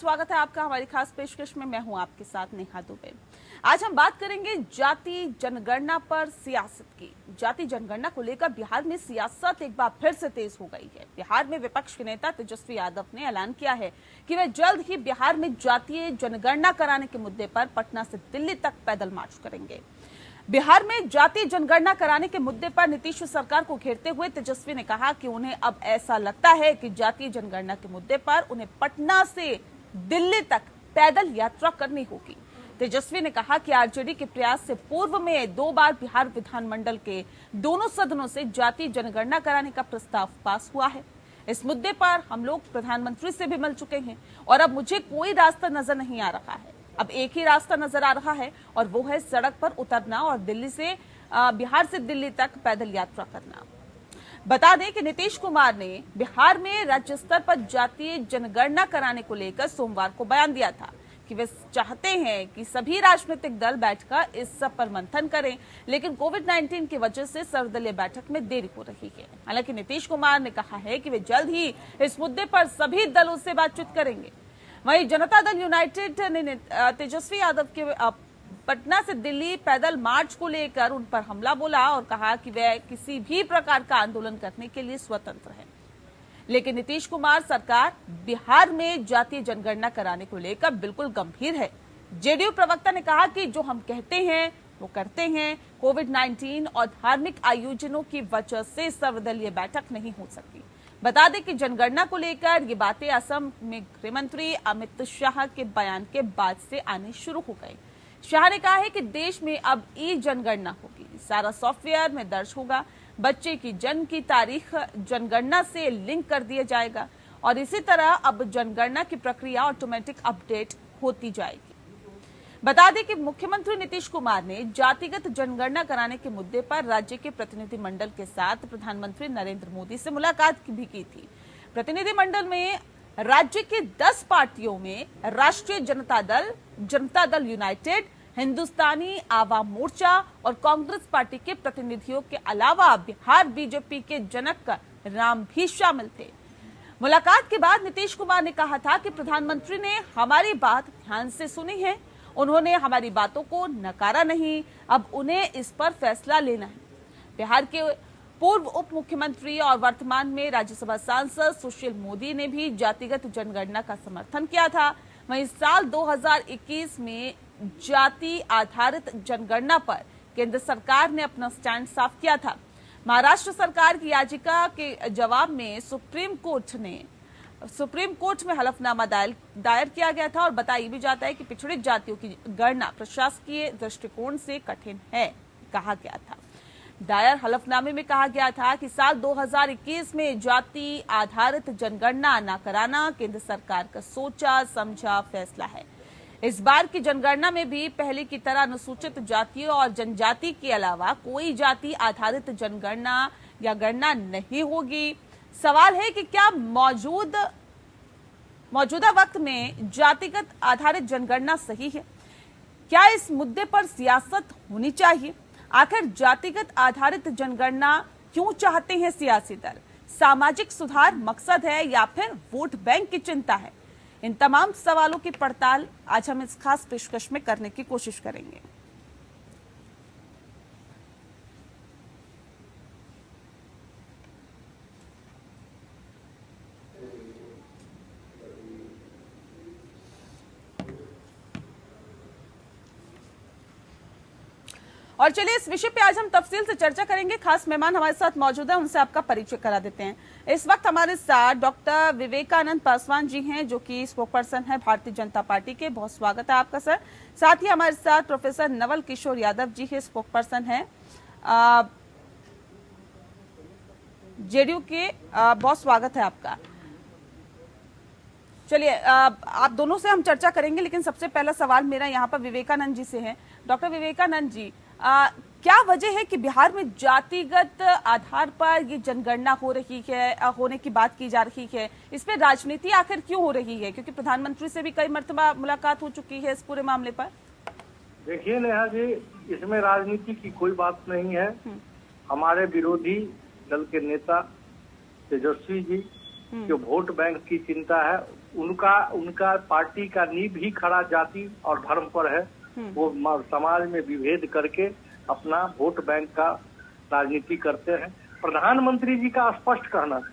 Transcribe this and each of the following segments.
स्वागत है आपका हमारी खास पेशकश में। मैं हूं आपके साथ नेहा दुबे। आज हम बात करेंगे जाति जनगणना पर सियासत की। जाति जनगणना को लेकर बिहार में सियासत एक बार फिर से तेज हो गई है। बिहार में विपक्ष के नेता तेजस्वी यादव ने ऐलान किया है कि वे जल्द ही बिहार में जातीय जनगणना कराने के मुद्दे पर पटना से दिल्ली तक पैदल मार्च करेंगे। बिहार में जातीय जनगणना कराने के मुद्दे पर नीतीश सरकार को घेरते हुए तेजस्वी ने कहा कि उन्हें अब ऐसा लगता है कि जातीय जनगणना के मुद्दे पर उन्हें पटना से दिल्ली तक पैदल यात्रा करनी होगी। तेजस्वी ने कहा कि आरजेडी के प्रयास से पूर्व में 2 बार बिहार विधानमंडल के दोनों सदनों से जातीय जनगणना कराने का प्रस्ताव पास हुआ है। इस मुद्दे पर हम लोग प्रधानमंत्री से भी मिल चुके हैं और अब मुझे कोई रास्ता नजर नहीं आ रहा है। अब एक ही रास्ता नजर आ रहा है और वो है सड़क पर उतरना और दिल्ली से बिहार से दिल्ली तक पैदल यात्रा करना। बता दें कि नीतीश कुमार ने बिहार में राज्य स्तर पर जातीय जनगणना कराने को लेकर सोमवार को बयान दिया था कि वे चाहते हैं कि सभी राजनीतिक दल बैठकर इस सब पर मंथन करें, लेकिन कोविड-19 की वजह से सर्वदलीय बैठक में देरी हो रही है। हालांकि नीतीश कुमार ने कहा है कि वे जल्द ही इस मुद्दे पर सभी दलों से बातचीत करेंगे। वहीं जनता दल यूनाइटेड ने तेजस्वी यादव के पटना से दिल्ली पैदल मार्च को लेकर उन पर हमला बोला और कहा कि वे किसी भी प्रकार का आंदोलन करने के लिए स्वतंत्र है। लेकिन नीतीश कुमार सरकार बिहार में जातीय जनगणना कराने को लेकर बिल्कुल गंभीर है। जेडीयू प्रवक्ता ने कहा कि जो हम कहते हैं वो करते हैं। कोविड-19 और धार्मिक आयोजनों की वजह से सर्वदलीय बैठक नहीं हो सकती। बता दें कि जनगणना को लेकर ये बातें असम में गृह मंत्री अमित शाह के बयान के बाद से आने शुरू हो गए। शाह ने कहा है कि देश में अब ई जनगणना होगी, सारा सॉफ्टवेयर में दर्ज होगा, बच्चे की जन्म की तारीख जनगणना से लिंक कर दिया जाएगा और इसी तरह अब जनगणना की प्रक्रिया ऑटोमेटिक अपडेट होती जाएगी। बता दें कि मुख्यमंत्री नीतीश कुमार ने जातिगत जनगणना कराने के मुद्दे पर राज्य के प्रतिनिधिमंडल के साथ प्रधानमंत्री नरेंद्र मोदी से मुलाकात भी की थी। प्रतिनिधिमंडल में राज्य के 10 पार्टियों में राष्ट्रीय जनता दल यूनाइटेड, हिंदुस्तानी आवाम मोर्चा और कांग्रेस पार्टी के प्रतिनिधियों के अलावा बिहार बीजेपी के जनक राम भी शामिल थे। मुलाकात के बाद नीतीश कुमार ने कहा था कि प्रधानमंत्री ने हमारी बात ध्यान से सुनी है, उन्होंने हमारी बातों को नकारा नहीं, अब उन्हें इस पर फैसला लेना है। बिहार के पूर्व उप मुख्यमंत्री और वर्तमान में राज्यसभा सांसद सुशील मोदी ने भी जातिगत जनगणना का समर्थन किया था। वहीं साल 2021 में जाति आधारित जनगणना पर केंद्र सरकार ने अपना स्टैंड साफ किया था। महाराष्ट्र सरकार की याचिका के जवाब में सुप्रीम कोर्ट में हलफनामा दायर किया गया था और बताया भी जाता है कि पिछड़ित जातियों की गणना प्रशासकीय दृष्टिकोण से कठिन है, कहा गया था। दायर हलफनामे में कहा गया था कि साल 2021 में जाति आधारित जनगणना न कराना केंद्र सरकार का सोचा समझा फैसला है। इस बार की जनगणना में भी पहले की तरह अनुसूचित जातियों और जनजाति के अलावा कोई जाति आधारित जनगणना या गणना नहीं होगी। सवाल है कि क्या मौजूदा वक्त में जातिगत आधारित जनगणना सही है? क्या इस मुद्दे पर सियासत होनी चाहिए? आखिर जातिगत आधारित जनगणना क्यों चाहते हैं सियासी दल? सामाजिक सुधार मकसद है या फिर वोट बैंक की चिंता है? इन तमाम सवालों की पड़ताल आज हम इस खास पेशकश में करने की कोशिश करेंगे। और चलिए इस विषय पे आज हम तफसील से चर्चा करेंगे। खास मेहमान हमारे साथ मौजूद हैं, उनसे आपका परिचय करा देते हैं। इस वक्त हमारे साथ डॉक्टर विवेकानंद पासवान जी हैं, जो कि स्पोकपर्सन है भारतीय जनता पार्टी के। बहुत स्वागत है आपका सर। साथ ही हमारे साथ प्रोफेसर नवल किशोर यादव जी है, स्पोकपर्सन है जेडीयू के। बहुत स्वागत है आपका। चलिए आप दोनों से हम चर्चा करेंगे, लेकिन सबसे पहला सवाल मेरा यहाँ पर विवेकानंद जी से है। डॉक्टर विवेकानंद जी, क्या वजह है कि बिहार में जातिगत आधार पर ये जनगणना हो रही है, होने की बात की जा रही है? इस पे राजनीति आखिर क्यों हो रही है? क्योंकि प्रधानमंत्री से भी कई मर्तबा मुलाकात हो चुकी है इस पूरे मामले पर। देखिए नेहा जी, इसमें राजनीति की कोई बात नहीं है। हमारे विरोधी दल के नेता तेजस्वी जी जो वोट बैंक की चिंता है, उनका पार्टी का नींव ही खड़ा जाति और धर्म पर है। वो समाज में विभेद करके अपना वोट बैंक का राजनीति करते हैं। प्रधानमंत्री जी का स्पष्ट कहना है,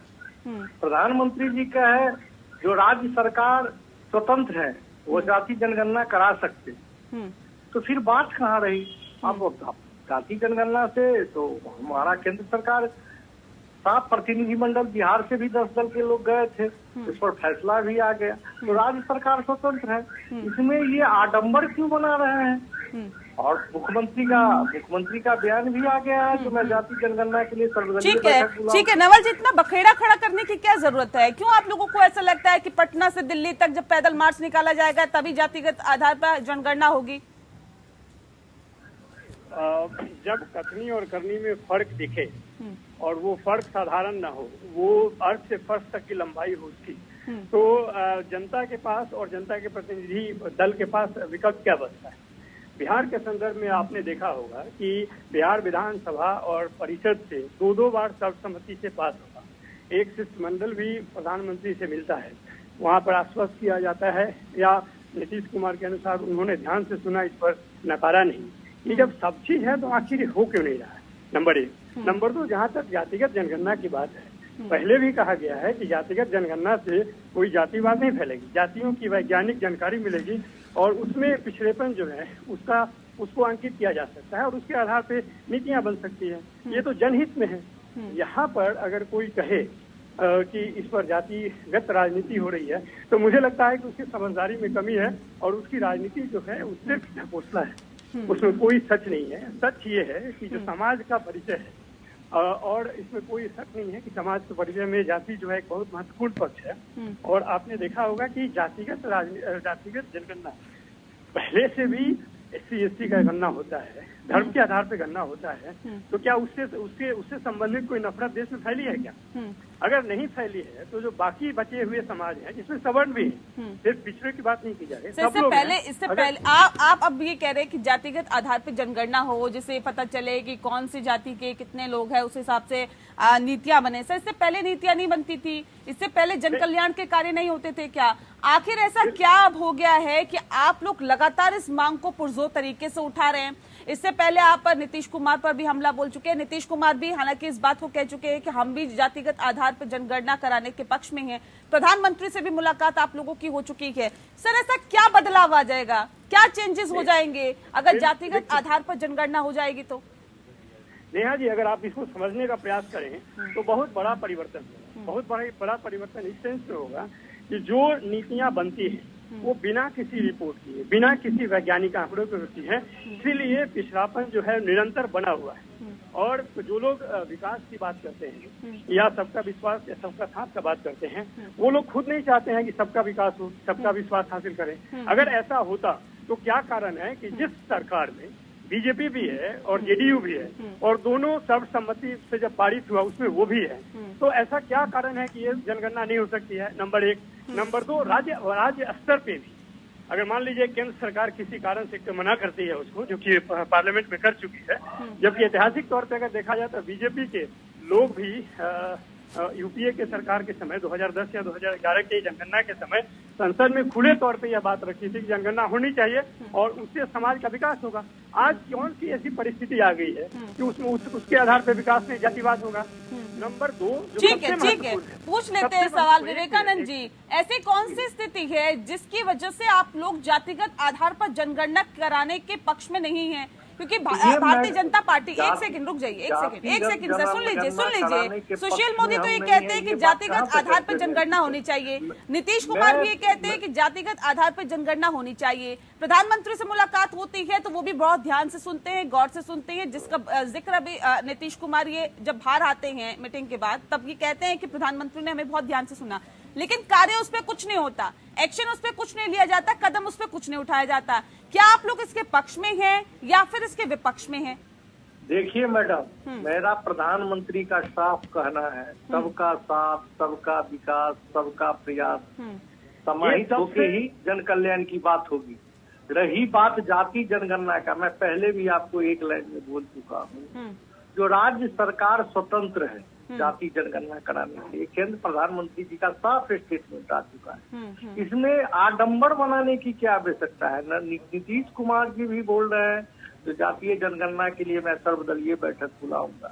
प्रधानमंत्री जी का है जो राज्य सरकार स्वतंत्र है वो जाति जनगणना करा सकते, तो फिर बात कहाँ रही। अब जाति जनगणना से तो हमारा केंद्र सरकार 7 प्रतिनिधिमंडल, बिहार से भी 10 दल के लोग गए थे, इस पर फैसला भी आ गया, तो राज्य सरकार स्वतंत्र है। इसमें ये आडंबर क्यों बना रहे हैं? और मुख्यमंत्री का बयान भी आ गया है तो मैं जाति जनगणना के लिए सर्वदलीय बैठक बुलाऊं। ठीक है नवल जी, इतना बखेड़ा खड़ा करने की क्या जरूरत है? क्यों आप लोगों को ऐसा लगता है कि पटना से दिल्ली तक जब पैदल मार्च निकाला जाएगा तभी जातिगत आधार पर जनगणना होगी? जब कथनी और करनी में फर्क दिखे और वो फर्क साधारण ना हो, वो अर्थ से फर्श तक की लंबाई हो उसकी, तो जनता के पास और जनता के प्रतिनिधि दल के पास विकल्प क्या बचता है? बिहार के संदर्भ में आपने देखा होगा कि बिहार विधानसभा और परिषद से 2 बार सर्वसम्मति से पास होगा। एक शिष्टमंडल भी प्रधानमंत्री से मिलता है, वहाँ पर आश्वस्त किया जाता है, या नीतीश कुमार के अनुसार उन्होंने ध्यान से सुना, इस पर नकारा नहीं। ये जब सब चीज है तो आखिर हो क्यों नहीं रहा है? नंबर 1। नंबर 2, जहाँ तक जातिगत जनगणना की बात है, पहले भी कहा गया है कि जातिगत जनगणना से कोई जातिवाद नहीं फैलेगी, जातियों की वैज्ञानिक जानकारी मिलेगी और उसमें पिछड़ेपन जो है उसको अंकित किया जा सकता है और उसके आधार पे नीतियां बन सकती है। ये तो जनहित में है। यहाँ पर अगर कोई कहे कि इस पर जातिगत राजनीति हो रही है तो मुझे लगता है कि उसकी समझदारी में कमी है और उसकी राजनीति जो है वो सिर्फ ढकोसला है, उसमें कोई सच नहीं है। सच ये है कि जो समाज का परिचय है, और इसमें कोई शक नहीं है कि समाज के परिचय में जाति जो है एक बहुत महत्वपूर्ण पक्ष है। और आपने देखा होगा कि जातिगत जनगणना पहले से भी SC/ST का गणना होता है, धर्म के आधार पर गणना होता है, तो क्या उससे संबंधित कोई नफरत देश में फैली है क्या? अगर नहीं फैली है तो जो बाकी बचे हुए समाज हैं जिसमें सवर्ण भी है, सिर्फ पिछड़े की बात नहीं की जा रही। इससे पहले आप अब ये कह रहे हैं कि जातिगत आधार पर जनगणना हो, जिससे पता चले कि कौन सी जाति के कितने लोग हैं, उस हिसाब से नीतियां बने। सर, इससे पहले नीतियां नहीं बनती थी? इससे पहले जन कल्याण के कार्य नहीं होते थे क्या? आखिर ऐसा क्या अब हो गया है कि आप लोग लगातार इस मांग को पुरजोर तरीके से उठा रहे हैं? इससे पहले आप पर नीतीश कुमार पर भी हमला बोल चुके हैं। नीतीश कुमार भी हालांकि इस बात को कह चुके हैं कि हम भी जातिगत आधार पर जनगणना कराने के पक्ष में हैं। प्रधानमंत्री से भी मुलाकात आप लोगों की हो चुकी है। सर, ऐसा क्या बदलाव आ जाएगा, क्या चेंजेस हो जाएंगे अगर जातिगत आधार पर जनगणना हो जाएगी तो? नेहा जी, अगर आप इसको समझने का प्रयास करें तो बहुत बड़ा परिवर्तन होगा। बहुत बड़ा परिवर्तन इस सेंस में होगा कि जो नीतियां बनती हैं वो बिना किसी रिपोर्ट किए, बिना किसी वैज्ञानिक आंकड़ों के होती है, इसीलिए पिछड़ापन जो है निरंतर बना हुआ है। और जो लोग विकास की बात करते हैं या सबका विश्वास या सबका साथ का बात करते हैं, वो लोग खुद नहीं चाहते हैं कि सबका विकास हो, सबका विश्वास हासिल करें। अगर ऐसा होता तो क्या कारण है कि जिस सरकार में बीजेपी भी है और जेडीयू भी है और दोनों सर्वसम्मति से जब पारित हुआ उसमें वो भी है, तो ऐसा क्या कारण है कि ये जनगणना नहीं हो सकती है? नंबर 1। नंबर 2, राज्य स्तर पे भी अगर मान लीजिए केंद्र सरकार किसी कारण से मना करती है उसको, जो कि पार्लियामेंट में कर चुकी है, जबकि ऐतिहासिक तौर पे अगर देखा जाए तो बीजेपी के लोग भी यूपीए के सरकार के समय 2010 या 2011 के जनगणना के समय संसद में खुले तौर पे यह बात रखी थी कि जनगणना होनी चाहिए और उससे समाज का विकास होगा। आज कौन सी ऐसी परिस्थिति आ गई है कि उसमें उसके आधार पर विकास नहीं, जातिवाद होगा? नंबर 2, ठीक है, पूछ लेते हैं सवाल। विवेकानंद जी, ऐसी कौन सी स्थिति है जिसकी वजह से आप लोग जातिगत आधार पर जनगणना कराने के पक्ष में नहीं है? क्योंकि भारतीय जनता पार्टी, एक सेकंड रुक जाइए, एक सेकंड सर, सुन लीजिए। सुशील मोदी तो ये कहते हैं कि जातिगत आधार पर जनगणना होनी चाहिए। नीतीश कुमार भी ये कहते हैं कि जातिगत आधार पर जनगणना होनी चाहिए। प्रधानमंत्री से मुलाकात होती है तो वो भी बहुत ध्यान से सुनते हैं, गौर से सुनते हैं, जिसका जिक्र अभी नीतीश कुमार ये जब बाहर आते हैं मीटिंग के बाद तब ये कहते हैं कि प्रधानमंत्री ने हमें बहुत ध्यान से सुना, लेकिन कार्य उस पर कुछ नहीं होता, एक्शन उस पर कुछ नहीं लिया जाता, कदम उस पर कुछ नहीं उठाया जाता। क्या आप लोग इसके पक्ष में हैं या फिर इसके विपक्ष में हैं? देखिए मैडम, मेरा प्रधानमंत्री का साफ कहना है, सबका साथ, सबका विकास, सबका प्रयास समाहित होकर ही जन कल्याण की बात होगी। रही बात जाति जनगणना का, मैं पहले भी आपको एक लाइन में बोल चुका हूँ, जो राज्य सरकार स्वतंत्र है जाति जनगणना कराने के लिए। केंद्र प्रधानमंत्री जी का साफ स्टेटमेंट आ चुका है। इसमें आडंबर बनाने की क्या आवश्यकता है? नीतीश कुमार जी भी बोल रहे हैं तो जातीय जनगणना के लिए मैं सर्वदलीय बैठक बुलाऊंगा।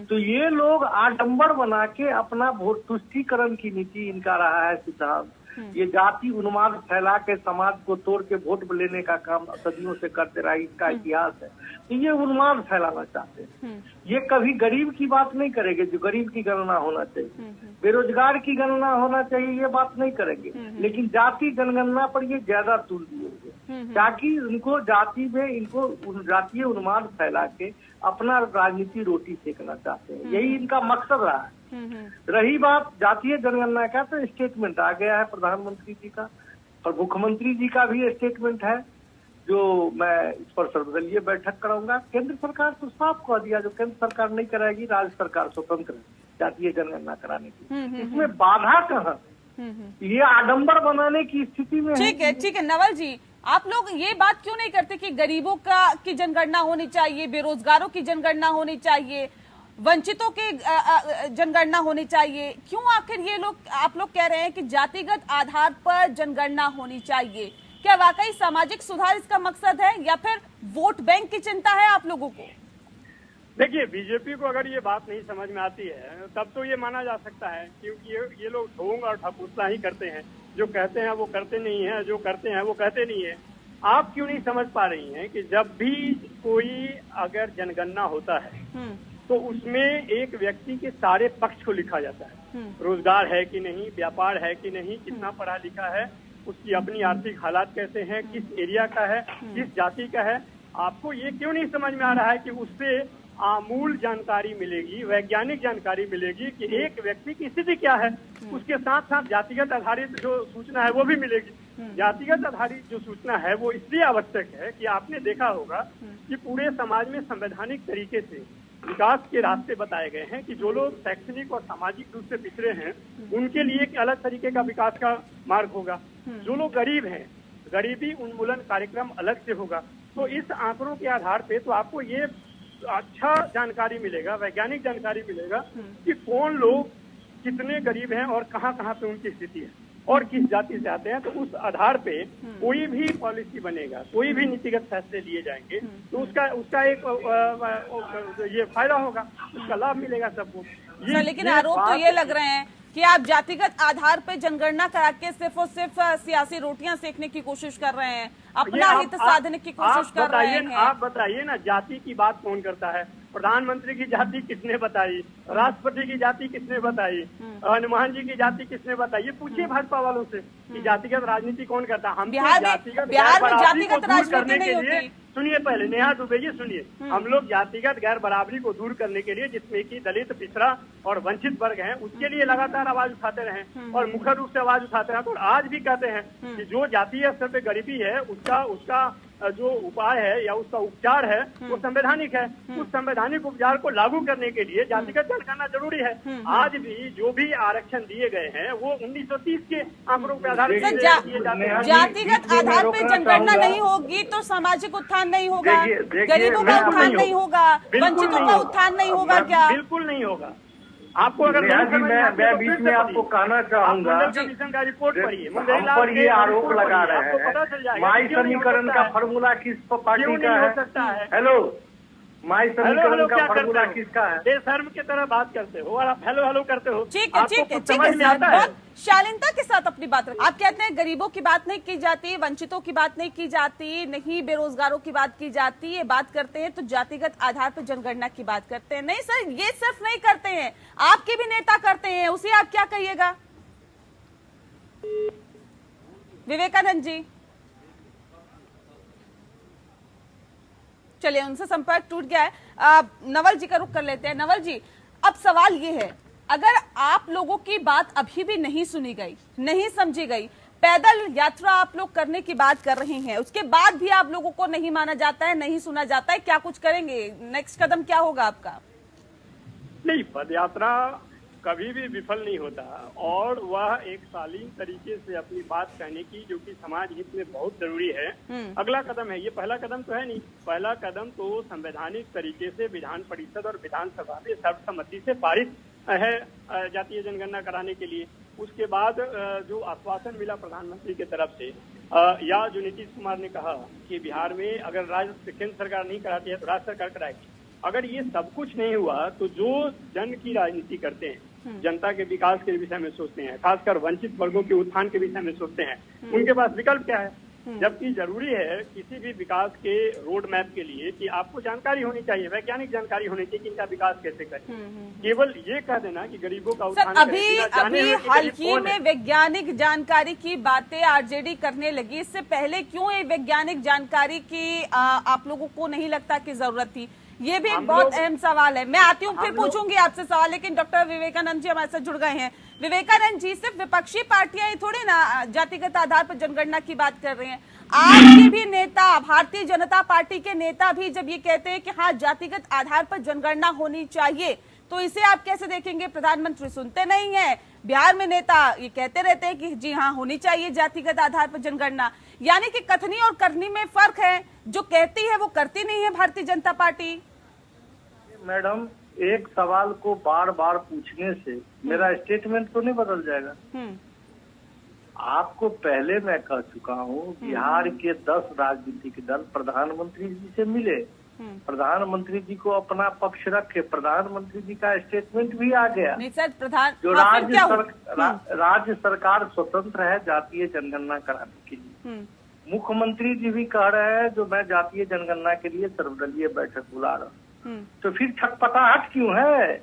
तो ये लोग आडंबर बना के अपना वोट तुष्टीकरण की नीति इनका रहा है सिद्धांत। ये जाति उन्माद फैला के समाज को तोड़ के वोट लेने का काम सदियों से करते रहा, इसका इतिहास है। तो ये उन्माद फैलाना चाहते हैं। ये कभी गरीब की बात नहीं करेंगे, जो गरीब की गणना होना चाहिए, बेरोजगार की गणना होना चाहिए, ये बात नहीं करेंगे। लेकिन जाति जनगणना पर ये ज्यादा तुल दिए ताकि उनको जाति में इनको जातीय उन्माद फैला के अपना राजनीति रोटी सेकना चाहते हैं। यही इनका मकसद रहा है। रही बात जातीय जनगणना का, तो स्टेटमेंट आ गया है प्रधानमंत्री जी का और मुख्यमंत्री जी का भी स्टेटमेंट है, जो मैं इस पर सर्वदलीय बैठक कराऊंगा। केंद्र सरकार तो साफ कह दिया, जो केंद्र सरकार नहीं कराएगी, राज्य सरकार स्वतंत्र है जातीय जनगणना कराने की। इसमें बाधा कहाँ? ये आडंबर बनाने की स्थिति में ठीक है नवल जी, आप लोग ये बात क्यों नहीं करते कि गरीबों की जनगणना होनी चाहिए, बेरोजगारों की जनगणना होनी चाहिए, वंचितों की जनगणना होनी चाहिए? क्यों आखिर ये लोग, आप लोग कह रहे हैं कि जातिगत आधार पर जनगणना होनी चाहिए? क्या वाकई सामाजिक सुधार इसका मकसद है या फिर वोट बैंक की चिंता है आप लोगों को? देखिए, बीजेपी को अगर ये बात नहीं समझ में आती है तब तो ये माना जा सकता है, क्योंकि ये लोग ढोंग और ठकुसला ही करते हैं। जो कहते हैं वो करते नहीं है, जो करते हैं वो कहते नहीं है। आप क्यों नहीं समझ पा रही हैं कि जब भी कोई अगर जनगणना होता है तो उसमें एक व्यक्ति के सारे पक्ष को लिखा जाता है। रोजगार है कि नहीं, व्यापार है कि नहीं, कितना पढ़ा लिखा है, उसकी अपनी आर्थिक हालात कैसे हैं, किस एरिया का है, किस जाति का है। आपको ये क्यों नहीं समझ में आ रहा है कि उससे आमूल जानकारी मिलेगी, वैज्ञानिक जानकारी मिलेगी कि एक व्यक्ति की स्थिति क्या है। उसके साथ साथ जातिगत आधारित जो सूचना है वो भी मिलेगी। जातिगत आधारित जो सूचना है वो इसलिए आवश्यक है कि आपने देखा होगा कि पूरे समाज में संवैधानिक तरीके से विकास के रास्ते बताए गए हैं कि जो लोग शैक्षणिक और सामाजिक रूप से पिछड़े हैं उनके लिए एक अलग तरीके का विकास का मार्ग होगा। जो लोग गरीब हैं, गरीबी उन्मूलन कार्यक्रम अलग से होगा। तो इस आंकड़ों के आधार पे तो आपको ये अच्छा जानकारी मिलेगा, वैज्ञानिक जानकारी मिलेगा कि कौन लोग कितने गरीब हैं और कहाँ कहाँ पे उनकी स्थिति है और किस जाति से आते हैं। तो उस आधार पे कोई भी पॉलिसी बनेगा, कोई भी नीतिगत फैसले लिए जाएंगे तो उसका एक ये फायदा होगा, उसका लाभ मिलेगा सबको। लेकिन आरोप तो ये लग रहे हैं कि आप जातिगत आधार पर जनगणना करा के सिर्फ और सिर्फ सियासी रोटियां सेकने की कोशिश कर रहे हैं, अपना हित साधने की कोशिश कर रहे हैं। आप बताइए ना, जाति की बात कौन करता है? प्रधानमंत्री की जाति किसने बताई? राष्ट्रपति की जाति किसने बताई? हनुमान जी की जाति किसने बताई? ये पूछिए भाजपा वालों से कि जातिगत राजनीति कौन करता है। हम बिहार में जातिगत राजनीति नहीं होती। सुनिए पहले, नेहा दुबे जी सुनिए, हम लोग जातिगत गैर बराबरी को दूर करने के लिए, जिसमें कि दलित, पिछड़ा और वंचित वर्ग हैं, उसके लिए लगातार आवाज उठाते रहे और मुखर रूप से आवाज उठाते रहे। तो आज भी कहते हैं कि जो जातीय स्तर पे गरीबी है उसका जो उपाय है या उसका उपचार है वो संवैधानिक है। उस संवैधानिक उपचार को लागू करने के लिए जातिगत जनगणना जरूरी है। आज भी जो भी आरक्षण दिए गए हैं वो 1930 के आंकड़ों के आधार पर जातिगत आधार पर जनगणना नहीं होगी तो सामाजिक उत्थान नहीं होगा, गरीबों का उत्थान नहीं होगा, वंचितों का उत्थान नहीं होगा। क्या? बिल्कुल नहीं होगा। आपको अगर मैं बीच में आपको कहना चाहूंगा, कमीशन का रिपोर्ट पढ़िए, हम पर ये आरोप लगा रहे हैं माई समीकरण का फॉर्मूला किस पार्टी का है? हेलो, माई समीकरण का फॉर्मूला किसका है? बेशर्म की तरह बात करते हो और आप हेलो हेलो करते हो। ठीक है सर, शालीनता के साथ अपनी बात रखें। आप कहते हैं गरीबों की बात नहीं की जाती, वंचितों की बात नहीं की जाती, नहीं बेरोजगारों की बात की जाती, ये बात करते हैं तो जातिगत आधार पर जनगणना की बात करते हैं। नहीं सर, ये सिर्फ नहीं करते हैं, आपके भी नेता करते हैं, उसे आप क्या कहिएगा? विवेकानंद जी, चलिए उनसे संपर्क टूट गया है। नवल जी का रुख कर लेते हैं। नवल जी, अब सवाल ये है, अगर आप लोगों की बात अभी भी नहीं सुनी गई, नहीं समझी गई, पैदल यात्रा आप लोग करने की बात कर रहे हैं, उसके बाद भी आप लोगों को नहीं माना जाता है, नहीं सुना जाता है, क्या कुछ करेंगे? नेक्स्ट कदम क्या होगा आपका? नहीं, पद यात्रा कभी भी विफल नहीं होता और वह एक शालीन तरीके से अपनी बात कहने की, जो कि समाज हित में बहुत जरूरी है, अगला कदम है। ये पहला कदम तो है नहीं, पहला कदम तो संवैधानिक तरीके से विधान परिषद और विधानसभा में सर्वसम्मति से पारित है जातीय जनगणना कराने के लिए। उसके बाद जो आश्वासन मिला प्रधानमंत्री की तरफ से या जो नीतीश कुमार ने कहा कि बिहार में अगर केंद्र सरकार नहीं कराती है तो राज्य सरकार कराएगी, अगर ये सब कुछ नहीं हुआ तो जो जन की राजनीति करते हैं, जनता के विकास के विषय में सोचते हैं, खासकर वंचित वर्गों के उत्थान के विषय में सोचते हैं, उनके पास विकल्प क्या है? जबकि जरूरी है किसी भी विकास के रोड मैप के लिए कि आपको जानकारी होनी चाहिए, वैज्ञानिक जानकारी होनी चाहिए कि इनका विकास कैसे करें। केवल ये कह देना कि गरीबों का उत्थान अभी हाल ही में वैज्ञानिक जानकारी की बातें आरजेडी करने लगी, इससे पहले क्यों ये वैज्ञानिक जानकारी की आप लोगों को नहीं लगता कि जरूरत थी? ये भी एक बहुत अहम सवाल है। मैं आती हूँ, फिर पूछूंगी आपसे सवाल, लेकिन डॉक्टर विवेकानंद जी हमारे साथ जुड़ गए हैं। विवेकानंद जी, सिर्फ विपक्षी पार्टियां ही थोड़ी ना जातिगत आधार पर जनगणना की बात कर रहे हैं, आपके भी नेता, भारतीय जनता पार्टी के नेता भी जब ये कहते हैं कि हाँ जातिगत आधार पर जनगणना होनी चाहिए, तो इसे आप कैसे देखेंगे? प्रधानमंत्री सुनते नहीं है, बिहार में नेता ये कहते रहते हैं कि जी हाँ होनी चाहिए जातिगत आधार पर जनगणना, यानी कि कथनी और करनी में फर्क है। जो कहती है वो करती नहीं है भारतीय जनता पार्टी। मैडम, एक सवाल को बार बार पूछने से मेरा स्टेटमेंट तो नहीं बदल जाएगा। आपको पहले मैं कह चुका हूँ, बिहार के 10 राजनीतिक दल प्रधानमंत्री जी से मिले, प्रधानमंत्री जी को अपना पक्ष रखे, प्रधानमंत्री जी का स्टेटमेंट भी आ गया। नहीं सर, प्रधान जो राज्य सरकार स्वतंत्र है जातीय जनगणना कराने के लिए। मुख्यमंत्री जी भी कह रहे हैं जो मैं जातीय जनगणना के लिए सर्वदलीय बैठक बुला रहा हूँ। तो फिर छटपटाहट क्यों है?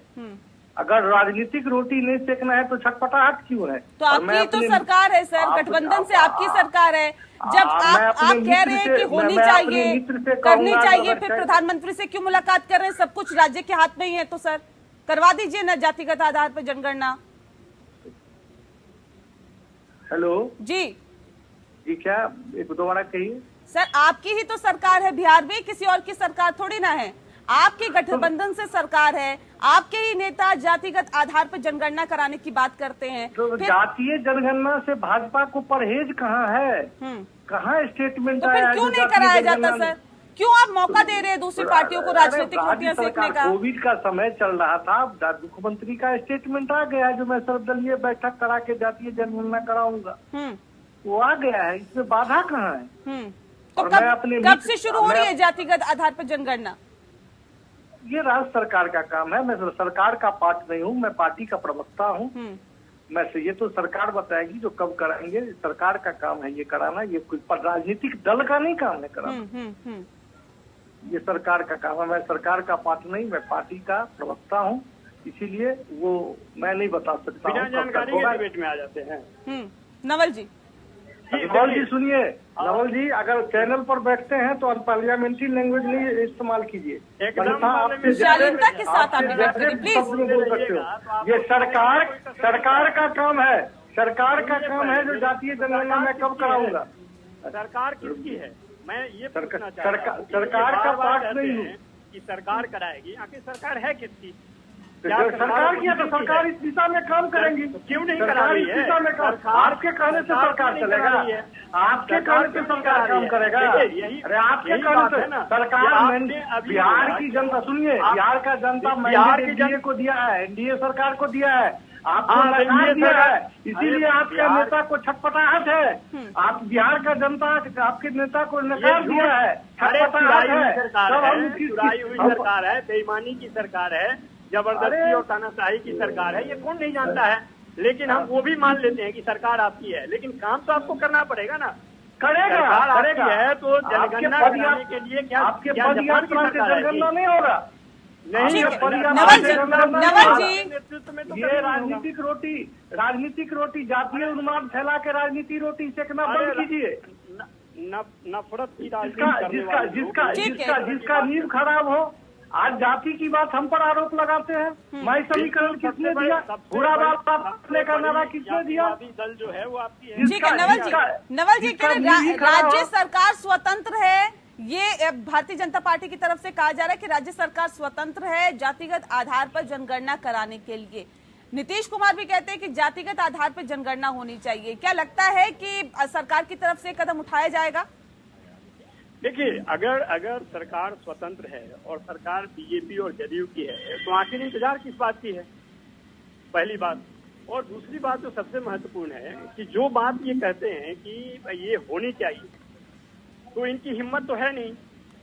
अगर राजनीतिक रोटी नहीं सेकना है तो छटपटाहट क्यों है? तो आपकी तो सरकार है सर, गठबंधन से आपकी सरकार है। जब आप कह रहे हैं कि होनी चाहिए, करनी चाहिए, फिर प्रधानमंत्री से क्यों मुलाकात कर रहे हैं? सब कुछ राज्य के हाथ में ही है, तो सर करवा दीजिए ना जातिगत आधार पर जनगणना। हेलो जी जी, क्या एक दोबारा कहिए। सर आपकी ही तो सरकार है बिहार में, किसी और की सरकार थोड़ी ना है। आपके गठबंधन से सरकार है, आपके ही नेता जातिगत आधार पर जनगणना कराने की बात करते हैं। तो जातीय जनगणना से भाजपा को परहेज कहाँ है? कहाँ स्टेटमेंट तो फिर क्यों नहीं कराया जाता सर? क्यों आप मौका दे रहे हैं दूसरी पार्टियों को राजनीतिक रोटियां सेकने का? कोविड का समय चल रहा था, मुख्यमंत्री का स्टेटमेंट आ गया है जो मैं सर्वदलीय बैठक करा के जातीय जनगणना कराऊंगा, वो आ गया है, इसमें बाधा कहाँ है? तो कब से शुरू हो रही है जातिगत आधार पर जनगणना? ये राज्य सरकार का काम है, मैं सरकार का पार्ट नहीं हूँ, मैं पार्टी का प्रवक्ता हूँ। मैं से ये तो सरकार बताएगी जो कब कराएंगे, सरकार का काम है ये कराना, ये कोई राजनीतिक दल का नहीं काम है कराना, ये सरकार का काम है। मैं सरकार का पार्ट नहीं, मैं पार्टी का प्रवक्ता हूँ, इसीलिए वो मैं नहीं बता सकता। बिना जानकारी के डिबेट में आ जाते हैं। नवल जी, नवल जी सुनिए, नवल जी अगर चैनल पर बैठते हैं तो पार्लियामेंट्री लैंग्वेज नहीं इस्तेमाल कीजिए, शालीनता के साथ आप बात करिए प्लीज। बोल सकते हो, ये सरकार का काम है, सरकार का काम है जो जातीय जनगणना मैं कब कराऊंगा। सरकार किसकी है? मैं ये पूछना सरकार का पार्ट नहीं हूँ कि सरकार कराएगी, आखिर सरकार है किसकी? सरकार की है तो सरकार इस दिशा में काम करेंगी। क्यों नहीं करा रही है? दिशा में काम, आपके कहने से सरकार चलेगा, आपके कहने से सरकार काम करेगा। अरे आपके कहने से सरकार, बिहार की जनता सुनिए, बिहार का जनता मैंडेट एनडीए को दिया है, एनडीए सरकार को दिया है, आपको नकार दिया है, इसीलिए आपके नेता को छटपटाहट है। आप बिहार का जनता आपके नेता को नकार दिया है, छटपटाहट है। चुराई हुई सरकार है, बेईमानी की सरकार है, जबरदस्ती और तानाशाही की सरकार है, ये कौन नहीं जानता है। लेकिन हम वो भी मान लेते हैं कि सरकार आपकी है, लेकिन काम तो आपको करना पड़ेगा ना। करेगा है तो जनगणना कराने के लिए क्या आपके पदयात्रा से जनगणना नहीं होगा? नहीं, नवल जी नेतृत्व में तो ये राजनीतिक रोटी जातीय उन्माद फैला के राजनीति रोटी सेकना बंद कीजिए। नफरत की राजनीति जिसका नींव खराब हो, आज जाति की बात हम पर आरोप लगाते हैं। मैं समीकरण किसने दिया? बुरा बात अपने का नारा किसने दिया? दल जो है वो आपकी है। ठीक है नवल जी कह रहे राज्य सरकार स्वतंत्र है, ये भारतीय जनता पार्टी की तरफ से कहा जा रहा है कि राज्य सरकार स्वतंत्र है जातिगत आधार पर जनगणना कराने के लिए। नीतीश कुमार भी कहते हैं कि जातिगत आधार पर जनगणना होनी चाहिए। क्या लगता है कि सरकार की तरफ से कदम उठाया जाएगा? देखिए, अगर सरकार स्वतंत्र है और सरकार बीजेपी और जदयू की है तो आखिर इंतजार किस बात की है? पहली बात। और दूसरी बात जो सबसे महत्वपूर्ण है कि जो बात ये कहते हैं कि ये होनी चाहिए, तो इनकी हिम्मत तो है नहीं।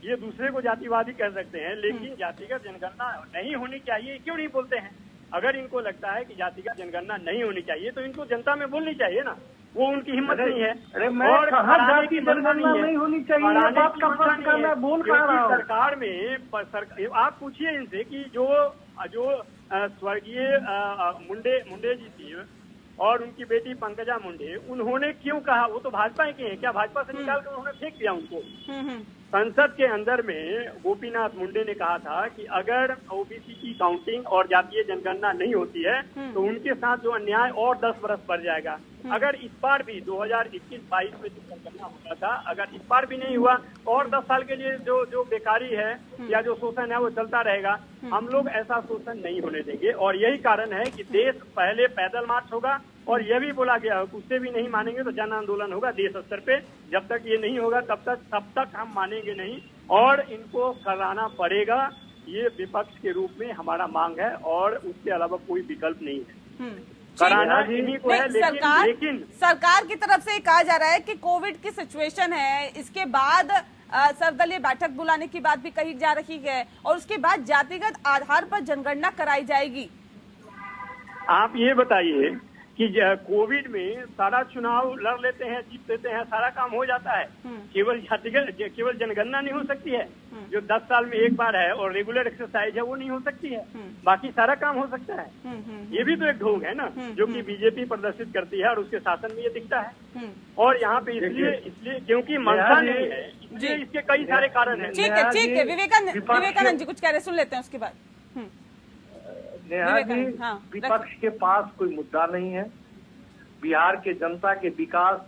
ये दूसरे को जातिवादी कह सकते हैं, लेकिन जातिगत जनगणना नहीं होनी चाहिए क्यों नहीं बोलते हैं? अगर इनको लगता है कि जातिगत जनगणना नहीं होनी चाहिए तो इनको जनता में बोलनी चाहिए ना। वो उनकी हिम्मत नहीं है। अरे मैं कहा जाति जनगणना नहीं होनी चाहिए, ये बात का फर्क का मैं बोल कहा रहा हूँ। सरकार में आप पूछिए इनसे कि जो स्वर्गीय मुंडे जी थी और उनकी बेटी पंकजा मुंडे, उन्होंने क्यों कहा? वो तो भाजपा के हैं, क्या भाजपा से निकाल कर उन्होंने फेंक दिया उनको? संसद के अंदर में गोपीनाथ मुंडे ने कहा था कि अगर ओबीसी की काउंटिंग और जातीय जनगणना नहीं होती है तो उनके साथ जो अन्याय और 10 बरस बढ़ जाएगा। अगर इस बार भी 2021-22 में जो जनगणना होता था, अगर इस बार भी नहीं हुआ और 10 साल के लिए जो बेकारी है या जो शोषण है वो चलता रहेगा। हम लोग ऐसा शोषण नहीं होने देंगे और यही कारण है कि देश पहले पैदल मार्च होगा और यह भी बोला गया उससे भी नहीं मानेंगे तो जन आंदोलन होगा देश स्तर पे। जब तक ये नहीं होगा तब तक हम मानेंगे नहीं और इनको कराना पड़ेगा। ये विपक्ष के रूप में हमारा मांग है और उसके अलावा कोई विकल्प नहीं है। कराना इन्हीं को है, लेकिन सरकार की तरफ से कहा जा रहा है कि कोविड की सिचुएशन है, इसके बाद सर्वदलीय बैठक बुलाने की बात भी कही जा रही है और उसके बाद जातिगत आधार पर जनगणना कराई जाएगी। आप ये बताइए कि कोविड में सारा चुनाव लड़ लेते हैं, जीत लेते हैं, सारा काम हो जाता है, केवल जनगणना नहीं हो सकती है जो 10 साल में एक बार है और रेगुलर एक्सरसाइज है वो नहीं हो सकती है, बाकी सारा काम हो सकता है। ये भी तो एक ढोंग है ना जो कि बीजेपी प्रदर्शित करती है और उसके शासन में ये दिखता है। और यहाँ पे इसलिए क्योंकि मंशा नहीं है, इसलिए इसके कई सारे कारण हैं। ठीक है विवेकानंद जी कुछ कह रहे, सुन लेते हैं उसके बाद। नेहा जी, विपक्ष के पास कोई मुद्दा नहीं है। बिहार के जनता के विकास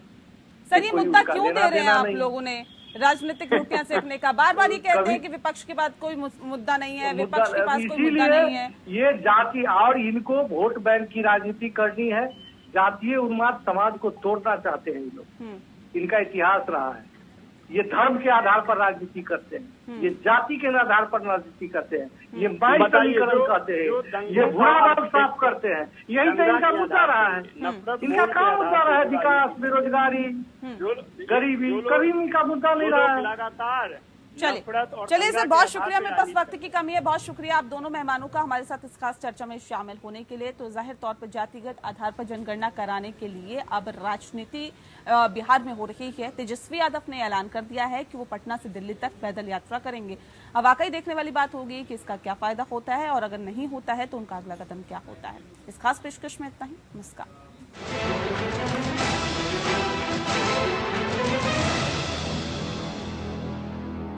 सर ये मुद्दा क्यों दे रहे हैं आप लोगों ने? राजनीतिक रोटियां सेकने का बार बार ये कहते हैं कि विपक्ष के पास कोई मुद्दा नहीं है, विपक्ष के पास कोई मुद्दा नहीं है। ये जाति और इनको वोट बैंक की राजनीति करनी है, जातीय उन्माद समाज को तोड़ना चाहते हैं ये लोग। इनका इतिहास रहा है, ये धर्म के आधार पर राजनीति करते हैं, ये जाति के आधार पर राजनीति करते हैं, ये समीकरण करते हैं, ये बुरा साफ करते हैं। यही तो इनका मुद्दा रहा है। इनका क्या मुद्दा रहा है? विकास, बेरोजगारी, गरीबी, कभी इनका मुद्दा नहीं रहा है। लगातार चलिए सर, बहुत शुक्रिया। मेरे पास वक्त की कमी है, बहुत शुक्रिया आप दोनों मेहमानों का हमारे साथ इस खास चर्चा में शामिल होने के लिए। तो जाहिर तौर पर जातिगत आधार पर जनगणना कराने के लिए अब राजनीति बिहार में हो रही है। तेजस्वी यादव ने ऐलान कर दिया है कि वो पटना से दिल्ली तक पैदल यात्रा करेंगे। अब वाकई देखने वाली बात होगी कि इसका क्या फायदा होता है और अगर नहीं होता है तो उनका अगला कदम क्या होता है। इस खास पेशकश में इतना ही। नमस्कार।